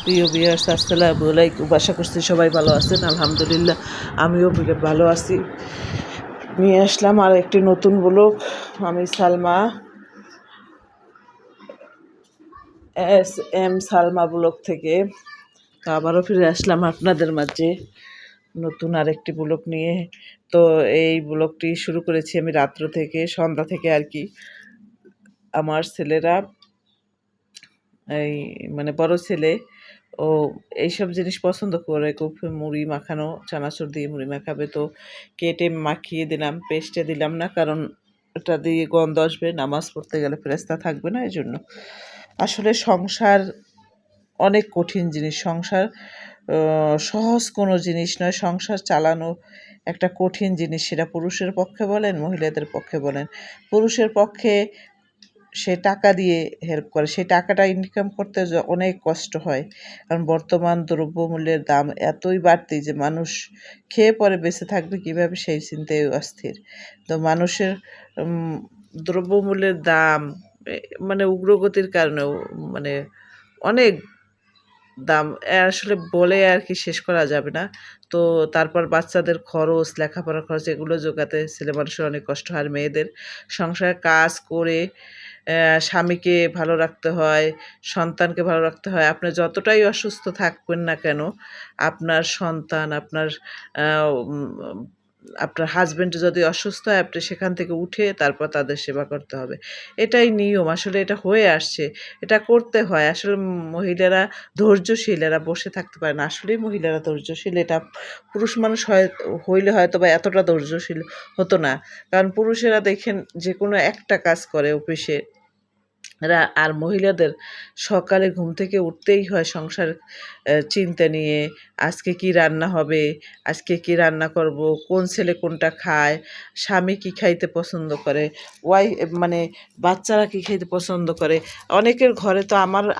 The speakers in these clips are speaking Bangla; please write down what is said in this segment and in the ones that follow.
প্রিয় ভিউয়ার্স, আসসালামু আলাইকুম। আশা করছি সবাই ভালো আছেন। আলহামদুলিল্লাহ আমিও ভালো আছি। নিয়ে আসলাম আর একটি নতুন ব্লগ। আমি সালমা, SM সালমা ব্লগ থেকে। তো আবারও ফিরে আসলাম আপনাদের মাঝে নতুন আরেকটি ব্লগ নিয়ে। তো এই ব্লগটি শুরু করেছি আমি রাত্র থেকে, সন্ধ্যা থেকে আর কি। আমার ছেলেরা এই বড় ছেলে ও এইসব জিনিস পছন্দ করে খুব। মুড়ি মাখানো, চানাচুর দিয়ে মুড়ি মাখাবে, তো কেটে মাখিয়ে দিলাম, পেস্টে দিলাম না, কারণ এটা দিয়ে গন্ধ আসবে, নামাজ পড়তে গেলে ফেরেশতা থাকবে না, এই জন্য। আসলে সংসার অনেক কঠিন জিনিস। সংসার সহজ কোনো জিনিস নয়। সংসার চালানো একটা কঠিন জিনিস, সেটা পুরুষের পক্ষে বলেন, মহিলাদের পক্ষে বলেন। পুরুষের পক্ষে সে টাকা দিয়ে হেল্প করে, সেই টাকাটা ইনকাম করতে অনেক কষ্ট হয়, কারণ বর্তমান দ্রব্যমূল্যের দাম এতই বাড়তি যে মানুষ খেয়ে পরে বেঁচে থাকবে কীভাবে সেই চিন্তায় অস্থির। তো মানুষের দ্রব্যমূল্যের দাম উগ্রগতির কারণেও অনেক দাম, আসলে বলে আর কি শেষ করা যাবে না। তো তারপর বাচ্চাদের খরচ, লেখাপড়ার খরচ, এগুলো জোগাতে ছেলে মানুষের অনেক কষ্ট হয়। আর মেয়েদের সংসারে কাজ করে স্বামীকে ভালো রাখতে হয়, সন্তানকে ভালো রাখতে হয়। আপনি যতটাই অসুস্থ থাকবেন না কেন, আপনার সন্তান, আপনার হাজব্যান্ড যদি অসুস্থ হয়, আপনি সেখান থেকে উঠে তারপর তাদের সেবা করতে হবে। এটাই নিয়ম, আসলে এটা হয়ে আসছে, এটা করতে হয়। আসলে মহিলারা ধৈর্যশীল, এরা বসে থাকতে পারে না। আসলেই মহিলারা ধৈর্যশীল, এটা পুরুষ মানুষ হইলে হয়তো বা এতটা ধৈর্যশীল হতো না। কারণ পুরুষেরা দেখেন যে কোনো একটা কাজ করে অফিসে, আর মহিলাদের সকালে ঘুম থেকে উঠতেই হয় সংসার চিন্তা নিয়ে। আজকে কি রান্না হবে, আজকে কি রান্না করব, কোন ছেলে কোনটা খায়, স্বামী কি খাইতে পছন্দ করে, বাচ্চারা কি খাইতে পছন্দ করে। অনেকের ঘরে তো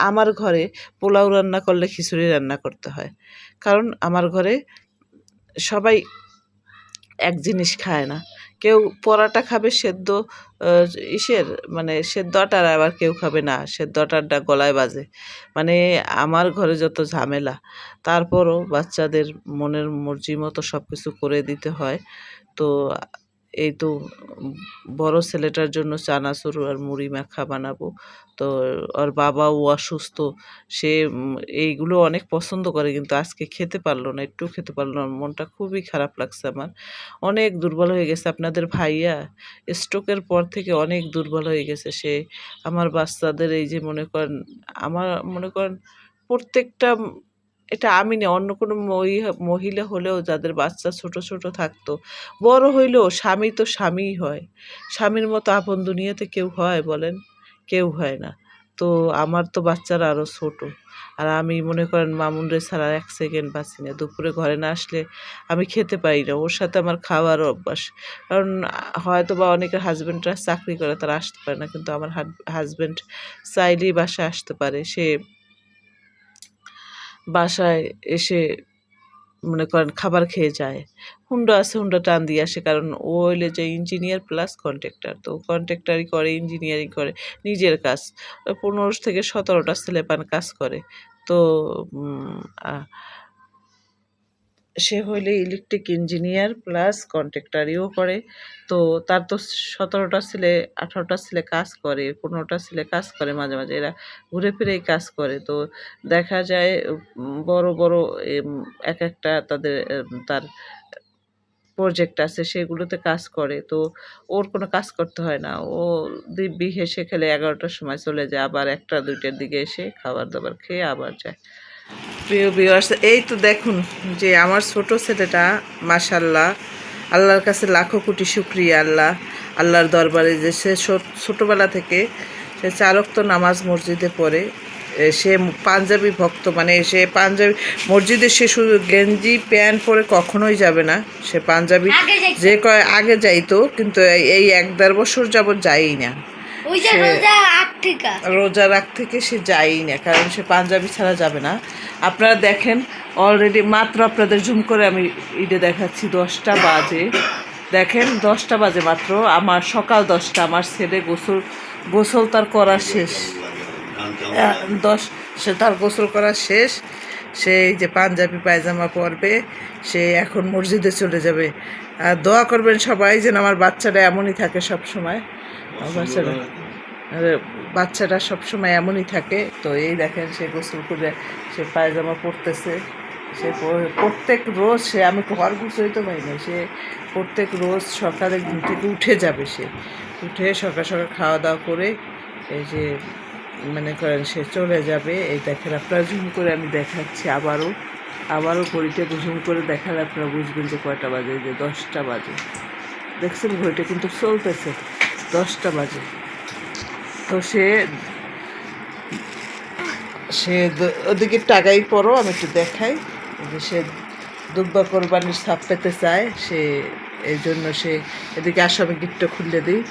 আমার ঘরে পোলাও রান্না করলে খিচুড়ি রান্না করতে হয়, কারণ আমার ঘরে সবাই এক জিনিস খায় না। কেউ পরাটা খাবে সেদ্ধ ইসের সেদ্ধ আটার, আবার কেউ খাবে না সেদ্ধ আটারটা গলায় বাজে। আমার ঘরে যত ঝামেলা, তারপরও বাচ্চাদের মনের মর্জি মতো সব কিছু করে দিতে হয়। তো এই তো বড় ছেলেটার জন্য চানাচুর আর মুড়ি মাখা বানাবো। তো ওর বাবাও অসুস্থ, সে এইগুলো অনেক পছন্দ করে, কিন্তু আজকে খেতে পারলো না, একটু খেতে পারলো না। মনটা খুবই খারাপ লাগছে আমার, অনেক দুর্বল হয়ে গেছে। আপনাদের ভাইয়া স্ট্রোকের পর থেকে অনেক দুর্বল হয়ে গেছে সে। আমার বাচ্চাদের এই যে মনে করেন প্রত্যেকটা, এটা আমি না, অন্য কোনো মহিলা হলেও যাদের বাচ্চা ছোট ছোট থাকতো, বড় হইলেও স্বামী তো স্বামীই হয়। স্বামীর মতো আপন দুনিয়াতে কেউ হয় বলেন? কেউ হয় না। তো আমার তো বাচ্চারা আরও ছোট, আর আমি মনে করেন মামুনরে ছাড়া এক সেকেন্ড বাঁচি না। দুপুরে ঘরে না আসলে আমি খেতে পারি না, ওর সাথে আমার খাওয়ারও অভ্যাস। কারণ হয়তো বা অনেকের হাজব্যান্ডরা চাকরি করে, তারা আসতে পারে না, কিন্তু আমার হাজব্যান্ড চাইলেই বাসায় আসতে পারে। সে বাসায় এসে মনে করেন খাবার খেয়ে যায়। হুন্ডা আছে, হুন্ডা টান দিয়ে আসে, কারণ ও হইলে যে ইঞ্জিনিয়ার প্লাস কন্ট্রাক্টর। তো কন্ট্রাক্টরি করে, ইঞ্জিনিয়ারিং করে, নিজের কাজ 15 থেকে 17টা ছেলেপান কাজ করে। তো উম আ সে হইলে ইলেকট্রিক ইঞ্জিনিয়ার প্লাস কন্ট্রাক্টরিও করে। তো তার তো 17টা ছেলে, 18টা ছেলে কাজ করে, 15টা ছেলে কাজ করে, মাঝে মাঝে এরা ঘুরে ফিরেই কাজ করে। তো দেখা যায় বড় বড় এক একটা তার প্রজেক্ট আছে, সেগুলোতে কাজ করে। তো ওর কোনো কাজ করতে হয় না, ও দিব্যি হেসে খেলে 11টার সময় চলে যায়, আবার 1টা 2টার দিকে এসে খাবার দাবার খেয়ে আবার যায়। প্রিয় ভিউয়ার্স, এই তো দেখুন যে আমার ছোট ছেলেটা, মাশাআল্লাহ, আল্লাহর কাছে লাখো কোটি শুকরিয়া। আল্লাহর দরবারে যে সে ছোটোবেলা থেকে সে 4 ওয়াক্ত নামাজ মসজিদে পড়ে। সে পাঞ্জাবি ভক্ত, সে পাঞ্জাবি মসজিদে সে শুধু গেঞ্জি প্যান্ট পরে কখনোই যাবে না। সে পাঞ্জাবি আগে যাইতো, কিন্তু এই 1-1.5 বছর যাবৎ যায়ই না। রোজার আগ থেকে সে যায়ই না, কারণ সে পাঞ্জাবি ছাড়া যাবে না। আপনারা দেখেন অলরেডি, মাত্র আপনাদের জুম করে আমি ঈদে দেখাচ্ছি, 10টা বাজে। দেখেন 10টা বাজে মাত্র, আমার সকাল 10টা। আমার ছেলে গোসল তার করা শেষ। সে তার গোসল করা শেষ, সে এই যে পাঞ্জাবি পায়জামা পরবে, সে এখন মসজিদে চলে যাবে। আর দোয়া করবেন সবাই যেন আমার বাচ্চাটা এমনই থাকে সব সময়। বাচ্চাটা বাচ্চাটা সবসময় এমনই থাকে। তো এই দেখেন সে গোসল করে সে পায়জামা পরতেছে। সে প্রত্যেক রোজ সে, আমি ঘর গুছোই তো পাই না, সে প্রত্যেক রোজ সকালে ঘুম থেকে উঠে যাবে, সে উঠে সকাল সকাল খাওয়া দাওয়া করে এই যে মনে করেন সে চলে যাবে। এই দেখেন আপনারা ঝুম করে আমি দেখাচ্ছি, আবারও ঘড়িতে ঝুম করে দেখালে আপনারা বুঝবেন যে কয়টা বাজে। এই যে 10টা বাজে, দেখছেন ঘড়িটা কিন্তু চলতেছে, 10টা বাজে। তো সে সে ওদিকে টাকাই পরও আমি একটু দেখাই যে সে দুব্বা কোরবানির ছাপ পেতে চায়, সে এই জন্য সে এদিকে আসো আমি গিফটটা খুলে দিই।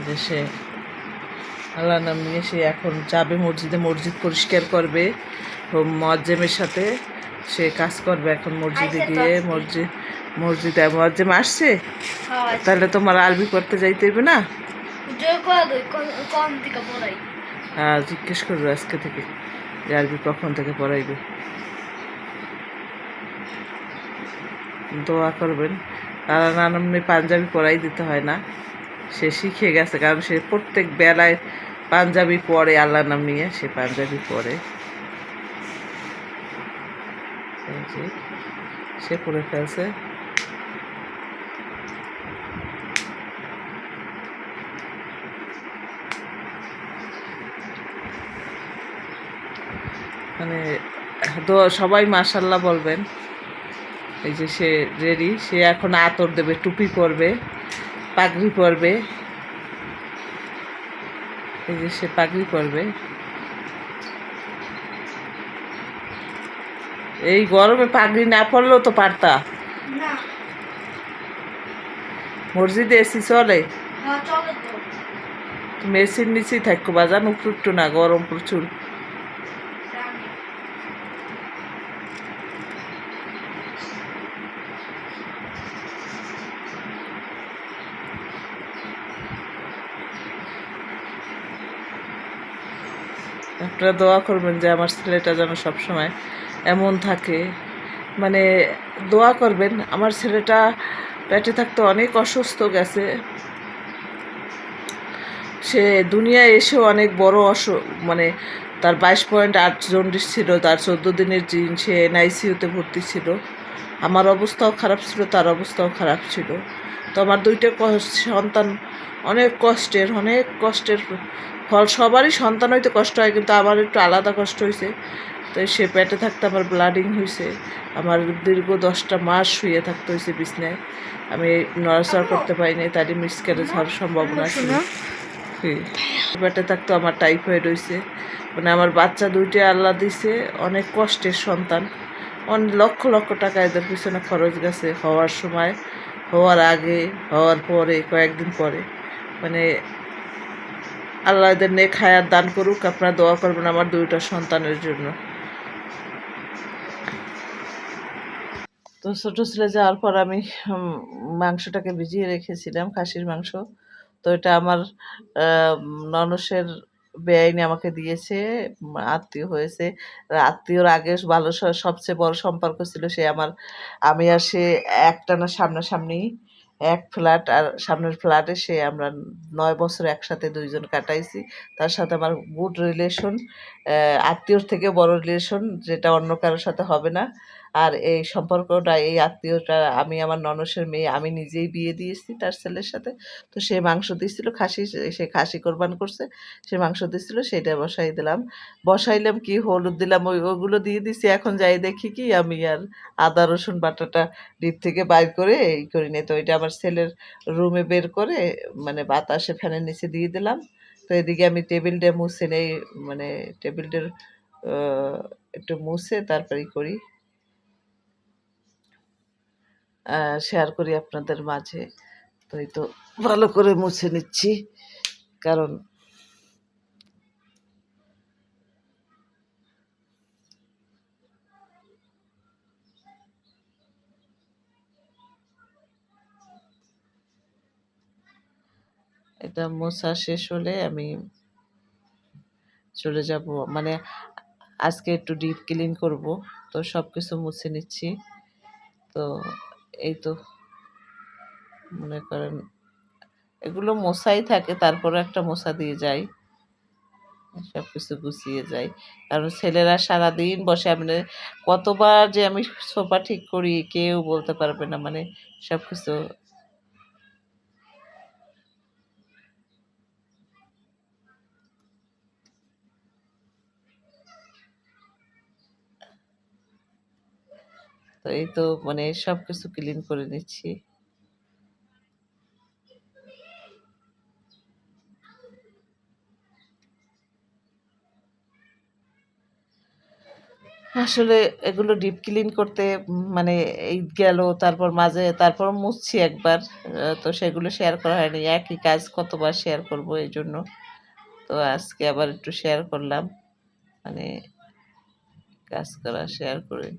যে সে আল্লাহ নাম নিয়ে সে এখন যাবে মসজিদে, মসজিদ পরিষ্কার করবে, মুয়াজ্জেমের সাথে সে কাজ করবে এখন মসজিদে গিয়ে। মসজিদে মুয়াজ্জেম আসছে, তাহলে তোমার আরবি করতে যাইতে হইবে না? হ্যাঁ, জিজ্ঞেস করবে আজকে থেকে যে আরবি কখন থেকে পড়াইবে। দোয়া করবেন। তারা নানামনি পাঞ্জাবি পরাই দিতে হয় না, সে শিখে গেছে, কারণ সে প্রত্যেক বেলায় পাঞ্জাবি পরে, আল্লাহ নাম নিয়ে সে পাঞ্জাবি পরে। সে পরে ফেলছে। মানে সবাই মাশাল্লাহ বলবেন। এই যে সে রেডি, সে এখন আতর দেবে, টুপি পরবে, পাগড়ি পরবে। এই যে সে পাগড়ি পরবে। এই গরমে পাগড়ি না পরলেও তো পারতা। মসজিদে এসি চলে? তুমি এসির নিচেই থাকো বাজান, উপরুট্টু না, গরম প্রচুর। আপনারা দোয়া করবেন যে আমার ছেলেটা যেন সবসময় এমন থাকে। মানে দোয়া করবেন, আমার ছেলেটা পেটে থাকতে অনেক অসুস্থ গেছে, সে দুনিয়ায় এসেও অনেক বড় মানে তার 22.8 জন্ডিস ছিল, তার 14 দিনের জিন, সে এনআইসিউতে ভর্তি ছিল। আমার অবস্থাও খারাপ ছিল, তার অবস্থাও খারাপ ছিল। তো আমার দুইটা সন্তান অনেক কষ্টের ফল। সবারই সন্তান হইতে কষ্ট হয়, কিন্তু আমার একটু আলাদা কষ্ট হয়েছে। তো সে পেটে থাকতে আমার ব্লাডিং হয়েছে, আমার দীর্ঘ 10টা মাস শুয়ে থাকতে হয়েছে বিছনায়, আমি নড়াচড়া করতে পারিনি, তারই মিসক্যারেজ হওয়ার সম্ভাবনা ছিল। পেটে থাকতো আমার টাইফয়েড হয়েছে। মানে আমার বাচ্চা দুইটা আল্লাহ দিছে, অনেক কষ্টের সন্তান, অনেক লক্ষ লক্ষ টাকা এদের পিছনে খরচ গেছে, হওয়ার সময়, হওয়ার আগে, হওয়ার পরে, কয়েকদিন পরে। মানে আল্লাহ এদের নেক হায়াত দান করুক। আপনারা দোয়া করবেন আমার দুইটা সন্তানের জন্য। তো ছোটো ছেলে যাওয়ার পর আমি মাংসটাকে ভিজিয়ে রেখেছিলাম, খাসির মাংস। তো এটা আমার ননসের বেআইনি আমাকে দিয়েছে, আত্মীয় হয়েছে। আত্মীয়র আগে ভালো সবচেয়ে বড় সম্পর্ক ছিল সে আমার, আমি আর সে একটানা সামনাসামনি এক ফ্ল্যাট, আর সামনের ফ্ল্যাটে সে, আমরা 9 বছর একসাথে দুইজন কাটাইছি। তার সাথে আমার গুড রিলেশন, আত্মীয়র থেকে বড় রিলেশন, যেটা অন্য কারোর সাথে হবে না। আর এই সম্পর্কটা, এই আত্মীয়টা, আমি আমার ননসের মেয়ে, আমি নিজেই বিয়ে দিয়েছি তার ছেলের সাথে। তো সে মাংস দিয়েছিল খাসি, সে খাসি কোরবান করছে, সে মাংস দিয়েছিল, সেটা বসাইলাম কি হলুদ দিলাম, ওগুলো দিয়ে দিছি। এখন যাই দেখি কি আমি আর আদা রসুন বাটাটা ডিপ থেকে বাইর করে এই করি নি। তো এটা আমার ছেলের রুমে বের করে, মানে বাতাসে ফ্যানের নিচে দিয়ে দিলাম। তো এদিকে আমি টেবিলটা মুছে নেই, মানে টেবিলটার একটু মুছে তারপরেই করি, শেয়ার করি আপনাদের মাঝে। তো এই তো ভালো করে মুছে নিচ্ছি, কারণ এটা মোছা শেষ হলে আমি চলে যাব, মানে আজকে একটু ডিপ ক্লিন করব, তো সবকিছু মুছে নিচ্ছি। তো এই তো মনে করেন এগুলো মোছাই থাকে, তারপরে একটা মোছা দিয়ে যাই, সবকিছু গুছিয়ে যাই। কারণ ছেলেরা সারাদিন বসে, আমি কতবার যে আমি সোফা ঠিক করি কেউ বলতে পারবে না, মানে সবকিছু। তো এই তো মানে সবকিছু ক্লিন করে নিচ্ছি। আসলে এগুলো ডিপ ক্লিন করতে মানে ঈদ গেল, তারপর মাঝে তারপর মুছছি একবার। তো সেগুলো শেয়ার করা হয়নি। একই কাজ কতবার শেয়ার করব এইজন্য। তো আজকে আবার একটু শেয়ার করলাম। মানে কাজ করা শেয়ার করে।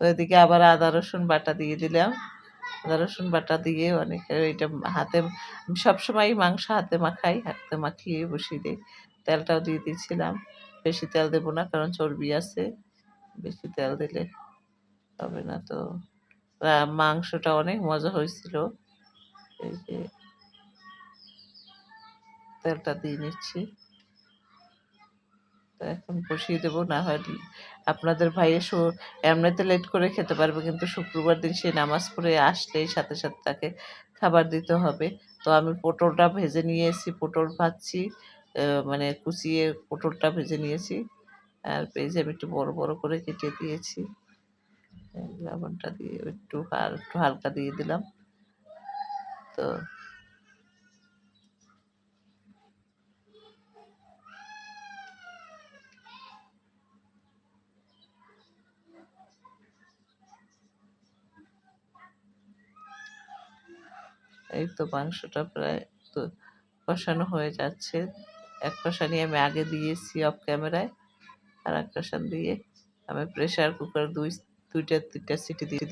তো এদিকে আবার আদা রসুন বাটা দিয়ে দিলাম। আদা রসুন বাটা দিয়ে অনেকে এটা হাতে, আমি সবসময়ই মাংস হাতে মাখাই, হাতে মাখিয়ে বসিয়ে দিই। তেলটাও দিয়ে দিয়েছিলাম। বেশি তেল দেব না, কারণ চর্বি আছে। বেশি তেল দিলে হবে না। তো মাংসটা অনেক মজা হয়েছিল। এই যে তেলটা দিয়ে নিচ্ছি। তো এখন বসিয়ে দেবো, না হয় আপনাদের ভাইয়ে এমনিতে লেট করে খেতে পারবে, কিন্তু শুক্রবার দিন সে নামাজ পড়ে আসলেই সাথে সাথে তাকে খাবার দিতে হবে। তো আমি পটলটা ভেজে নিয়ে এসেছি, পটল ভাজছি। মানে কুচিয়ে পটলটা ভেজে নিয়েছি। আর পেঁয়াজ আমি একটু বড় বড় করে কেটে দিয়েছি। লবণটা দিয়ে একটু হালকা দিয়ে দিলাম। তো এই তো মাংসটা প্রায় তো কষানো হয়ে যাচ্ছে। এক কষানি আমি আগে দিয়েছি অফ ক্যামেরায়। আর এক কষান দিয়ে আমি প্রেসার কুকার ২টা ৩টা সিটি দিয়ে